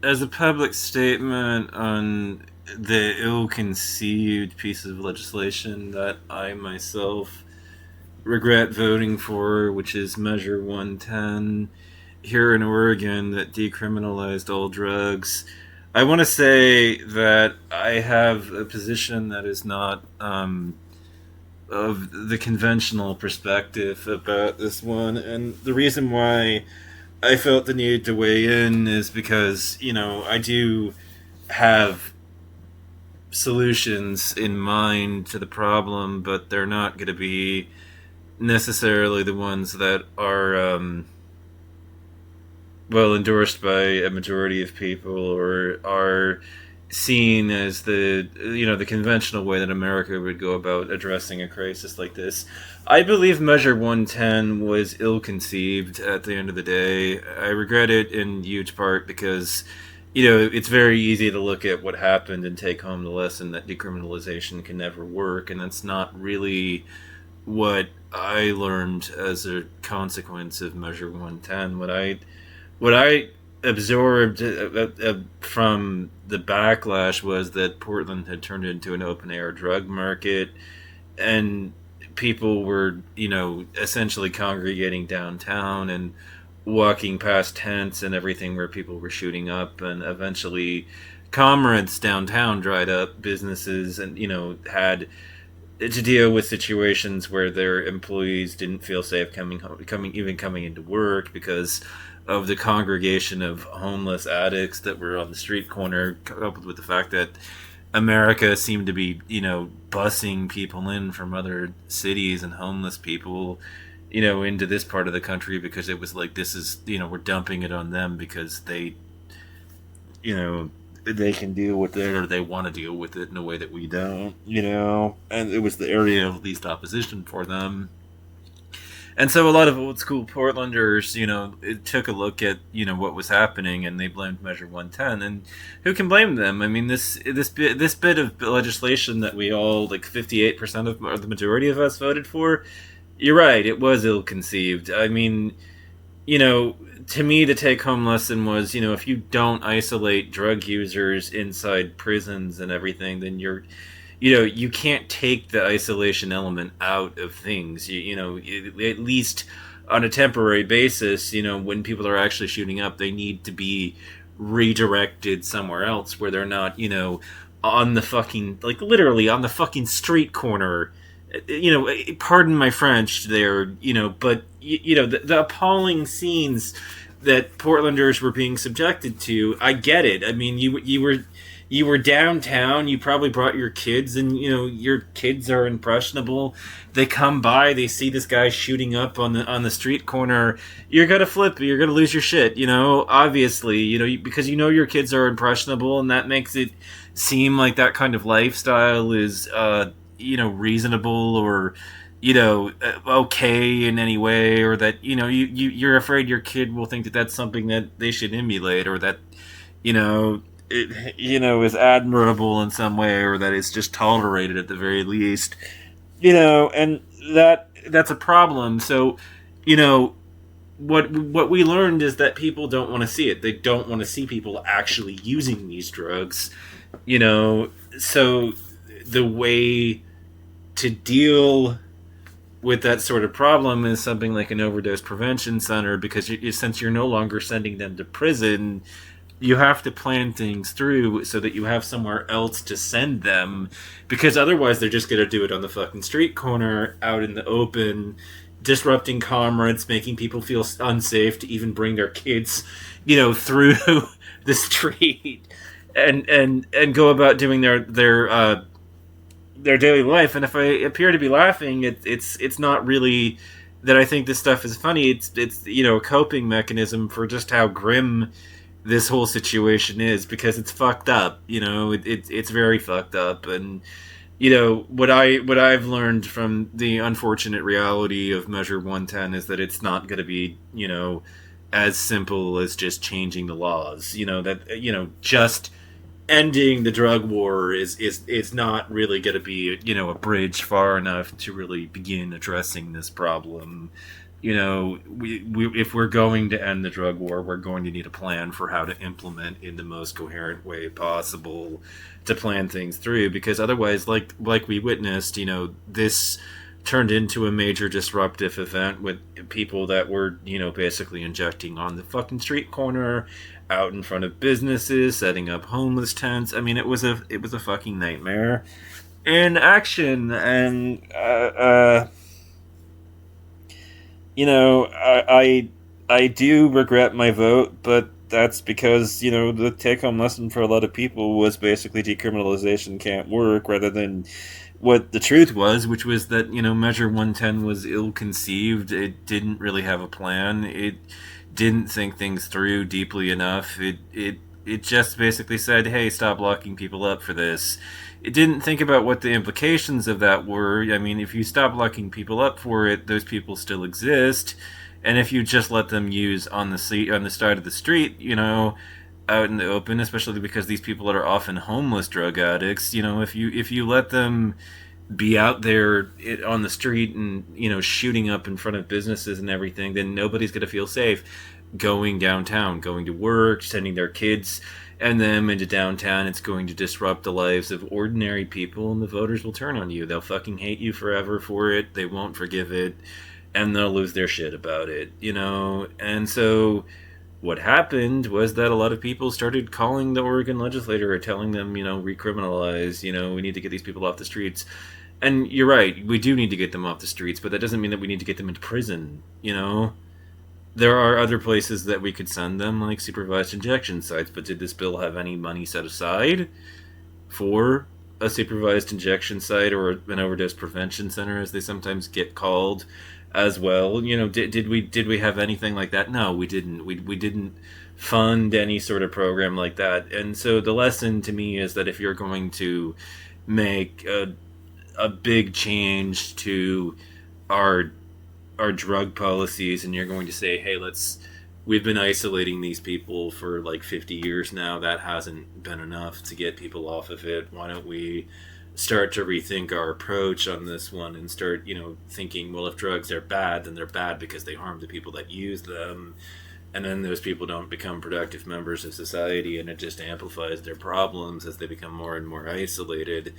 as a public statement on the ill-conceived piece of legislation that I myself regret voting for, which is Measure 110 here in Oregon that decriminalized all drugs. I want to say that I have a position that is not of the conventional perspective about this one, and the reason why I felt the need to weigh in is because, I do have solutions in mind to the problem, but they're not going to be necessarily the ones that are well endorsed by a majority of people or are seen as the conventional way that America would go about addressing a crisis like this. I believe Measure 110 was ill-conceived at the end of the day. I regret it in huge part because it's very easy to look at what happened and take home the lesson that decriminalization can never work, and that's not really what I learned as a consequence of Measure 110. What I absorbed from the backlash was that Portland had turned into an open air drug market, and people were, essentially congregating downtown and walking past tents and everything where people were shooting up, and eventually commerce downtown dried up, businesses and had to deal with situations where their employees didn't feel safe coming into work because of the congregation of homeless addicts that were on the street corner, coupled with the fact that America seemed to be, busing people in from other cities and homeless people, into this part of the country because it was like, this is, we're dumping it on them because they can deal with it, or they want to deal with it in a way that we don't, and it was the area of least opposition for them. And so a lot of old school Portlanders, it took a look at, what was happening, and they blamed Measure 110. And who can blame them? I mean, this bit of legislation that we all, like 58% of, or the majority of us voted for, you're right, it was ill-conceived. I mean, to me, the take-home lesson was, if you don't isolate drug users inside prisons and everything, then you can't take the isolation element out of things. At least on a temporary basis, when people are actually shooting up, they need to be redirected somewhere else where they're not, on the fucking, like literally on the fucking street corner. Pardon my French there, but, the appalling scenes that Portlanders were being subjected to, I get it. I mean, you were downtown, you probably brought your kids, and your kids are impressionable. They come by, they see this guy shooting up on the street corner. You're gonna flip, you're gonna lose your shit, obviously, because your kids are impressionable, and that makes it seem like that kind of lifestyle is reasonable or okay in any way, or that you're afraid your kid will think that that's something that they should emulate, or that it is admirable in some way, or that it's just tolerated at the very least, and that's a problem. So what we learned is that people don't want to see it. They don't want to see people actually using these drugs, so the way to deal with that sort of problem is something like an overdose prevention center, because since you're no longer sending them to prison, you have to plan things through so that you have somewhere else to send them, because otherwise they're just going to do it on the fucking street corner out in the open, disrupting commerce, making people feel unsafe to even bring their kids, through the street and go about doing their daily life. And if I appear to be laughing, it's not really that I think this stuff is funny. It's a coping mechanism for just how grim this whole situation is, because it's fucked up. It's very fucked up. And what I've learned from the unfortunate reality of Measure 110 is that it's not going to be as simple as just changing the laws. Just ending the drug war is not really going to be a bridge far enough to really begin addressing this problem. if we're going to end the drug war, we're going to need a plan for how to implement in the most coherent way possible to plan things through. Because otherwise, like we witnessed, this turned into a major disruptive event with people that were, basically injecting on the fucking street corner, out in front of businesses, setting up homeless tents. I mean, it was a fucking nightmare in action, and I do regret my vote, but that's because the take-home lesson for a lot of people was basically decriminalization can't work, rather than what the truth was, which was that Measure 110 was ill-conceived. It didn't really have a plan. It didn't think things through deeply enough. It just basically said, "Hey, stop locking people up for this." It didn't think about what the implications of that were. I mean, if you stop locking people up for it, those people still exist, and if you just let them use on the side of the street, out in the open, especially because these people are often homeless drug addicts, if you let them be out there on the street and shooting up in front of businesses and everything, then nobody's going to feel safe going downtown, going to work, sending their kids and them into downtown. It's going to disrupt the lives of ordinary people, and the voters will turn on you. They'll fucking hate you forever for it. They won't forgive it, and they'll lose their shit about it, And so what happened was that a lot of people started calling the Oregon legislature or telling them, recriminalize, we need to get these people off the streets. And you're right, we do need to get them off the streets, but that doesn't mean that we need to get them into prison. There are other places that we could send them, like supervised injection sites, but did this bill have any money set aside for a supervised injection site or an overdose prevention center, as they sometimes get called, as well? Did we have anything like that? No, we didn't. We didn't fund any sort of program like that. And so the lesson to me is that if you're going to make a big change to our drug policies, and you're going to say, "Hey, we've been isolating these people for like 50 years now. That hasn't been enough to get people off of it. Why don't we start to rethink our approach on this one and start, thinking, well, if drugs are bad, then they're bad because they harm the people that use them. And then those people don't become productive members of society, and it just amplifies their problems as they become more and more isolated."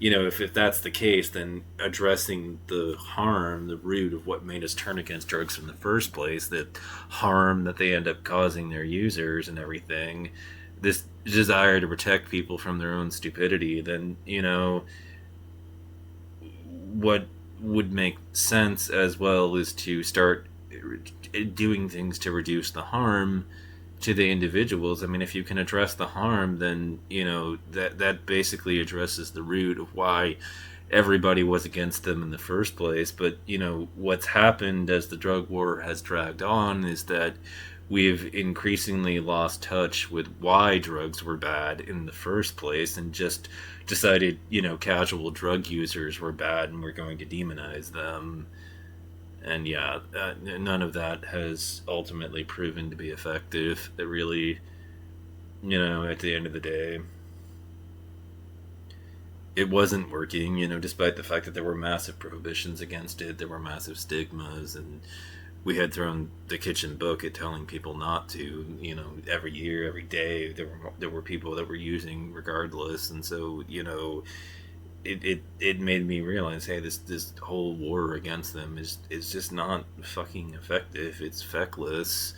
If that's the case, then addressing the harm, the root of what made us turn against drugs in the first place, the harm that they end up causing their users and everything, this desire to protect people from their own stupidity, then, what would make sense as well is to start doing things to reduce the harm to the individuals. I mean, if you can address the harm, then that basically addresses the root of why everybody was against them in the first place. But what's happened as the drug war has dragged on is that we've increasingly lost touch with why drugs were bad in the first place, and just decided casual drug users were bad and we're going to demonize them. And yeah, none of that has ultimately proven to be effective. It really, at the end of the day, it wasn't working, despite the fact that there were massive prohibitions against it, there were massive stigmas, and we had thrown the kitchen book at telling people not to, every year, every day, there were people that were using regardless. And so, it made me realize, hey, this whole war against them is just not fucking effective. It's feckless,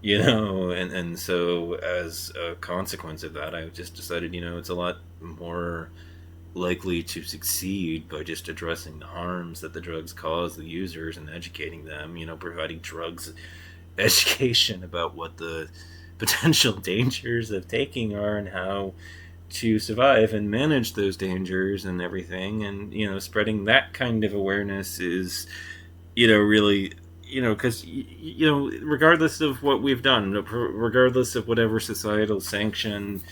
and so as a consequence of that, I just decided, it's a lot more likely to succeed by just addressing the harms that the drugs cause the users and educating them, providing drugs education about what the potential dangers of taking are and how to survive and manage those dangers and everything. And spreading that kind of awareness is really, because regardless of what we've done, regardless of whatever societal sanction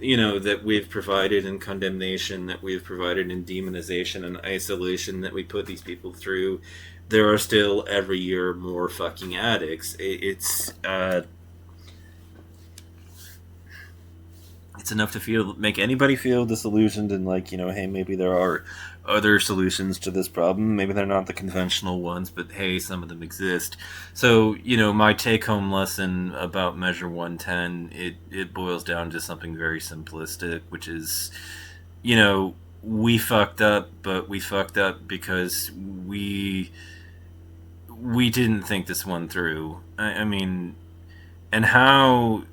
that we've provided, and condemnation that we've provided, and demonization and isolation that we put these people through, there are still every year more fucking addicts. It's enough to make anybody feel disillusioned and like, hey, maybe there are other solutions to this problem. Maybe they're not the conventional ones, but hey, some of them exist. So, my take home lesson about Measure 110, it boils down to something very simplistic, which is, you know, we fucked up, but we fucked up because we didn't think this one through. I mean, and how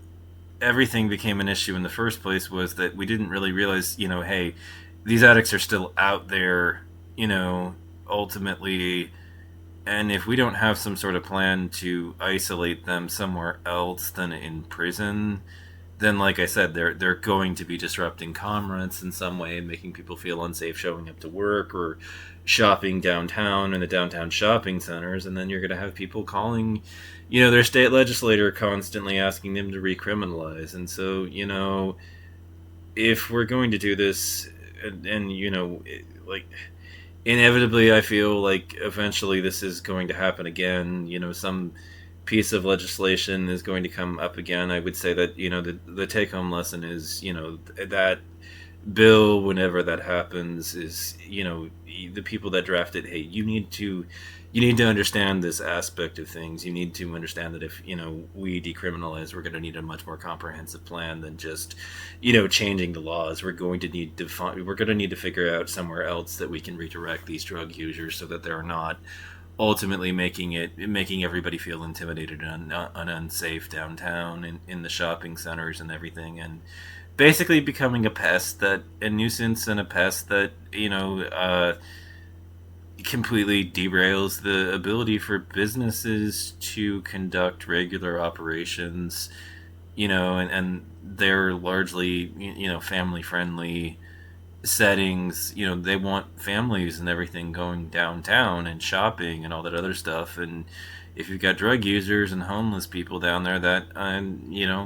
everything became an issue in the first place was that we didn't really realize, hey, these addicts are still out there, ultimately. And if we don't have some sort of plan to isolate them somewhere else than in prison, then, like I said, they're going to be disrupting commerce in some way, making people feel unsafe showing up to work or shopping downtown in the downtown shopping centers. And then you're going to have people calling, their state legislator constantly asking them to recriminalize. And so, if we're going to do this, like, inevitably, I feel like eventually this is going to happen again. Some piece of legislation is going to come up again. I would say that the take home lesson is that bill, whenever that happens, is the people that draft it. Hey, you need to understand this aspect of things. You need to understand that if we decriminalize, we're going to need a much more comprehensive plan than just changing the laws. We're going to need to figure out somewhere else that we can redirect these drug users so that they're not ultimately making everybody feel intimidated and unsafe downtown and in the shopping centers and everything, and basically becoming a nuisance and a pest that completely derails the ability for businesses to conduct regular operations, and they're largely family friendly settings. They want families and everything going downtown and shopping and all that other stuff. And if you've got drug users and homeless people down there, that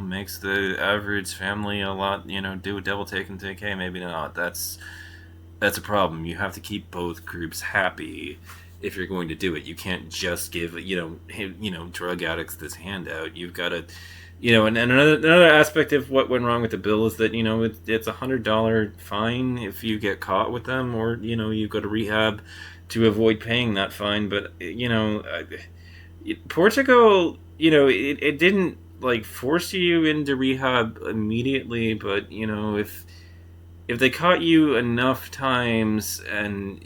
makes the average family a lot do a double take and think, hey, maybe not. That's a problem. You have to keep both groups happy if you're going to do it. You can't just give drug addicts this handout. You've got to and another aspect of what went wrong with the bill is that it's $100 fine if you get caught with them, or you go to rehab to avoid paying that fine. But Portugal, it didn't like force you into rehab immediately, but if they caught you enough times and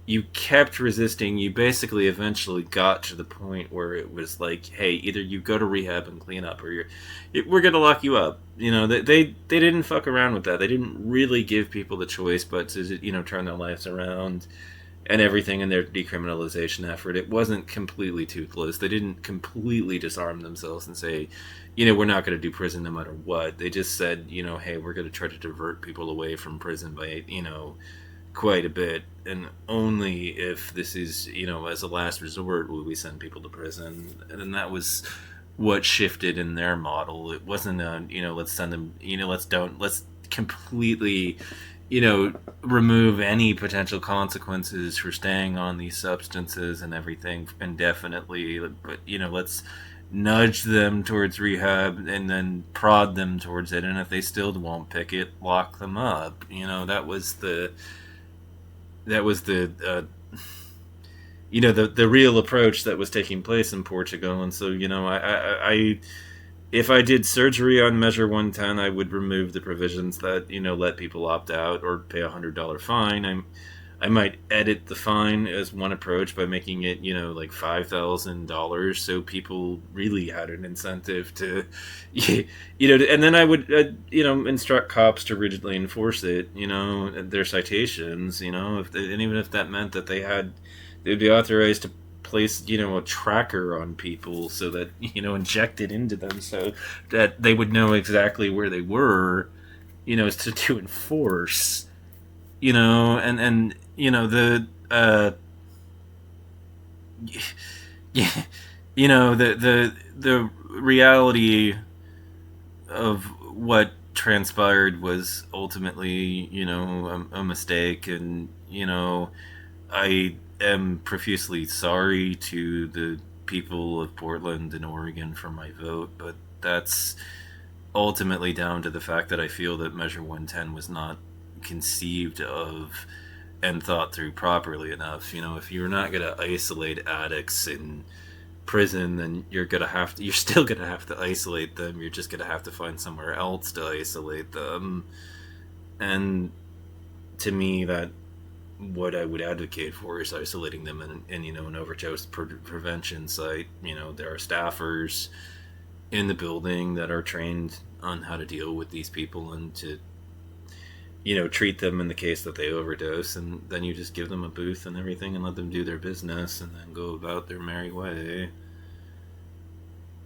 you kept resisting, you basically eventually got to the point where it was like, hey, either you go to rehab and clean up, or we're gonna lock you up. They didn't fuck around with that. They didn't really give people the choice, but to turn their lives around and everything in their decriminalization effort. It wasn't completely toothless. They didn't completely disarm themselves and say, we're not going to do prison no matter what. They just said, hey, we're going to try to divert people away from prison by, quite a bit. And only if this is, as a last resort, will we send people to prison. And that was what shifted in their model. It wasn't let's send them, let's completely remove any potential consequences for staying on these substances and everything indefinitely, but let's nudge them towards rehab and then prod them towards it, and if they still won't pick it, lock them up. That was the real approach that was taking place in Portugal. And so I if I did surgery on Measure 110, I would remove the provisions that let people opt out or pay $100 fine. I might edit the fine as one approach by making it like $5,000, so people really had an incentive to and then I would instruct cops to rigidly enforce it, their citations, and even if that meant that they'd be authorized to place a tracker on people so that injected into them so that they would know exactly where they were to enforce and the yeah, the reality of what transpired was ultimately a mistake. And I am profusely sorry to the people of Portland and Oregon for my vote, but that's ultimately down to the fact that I feel that Measure 110 was not conceived of and thought through properly enough. You know, if you're not going to isolate addicts in prison, then you're still gonna have to isolate them. You're just gonna have to find somewhere else to isolate them. And to me, that what I would advocate for is isolating them in an overdose prevention site. You know, there are staffers in the building that are trained on how to deal with these people and to treat them in the case that they overdose, and then you just give them a booth and everything and let them do their business and then go about their merry way.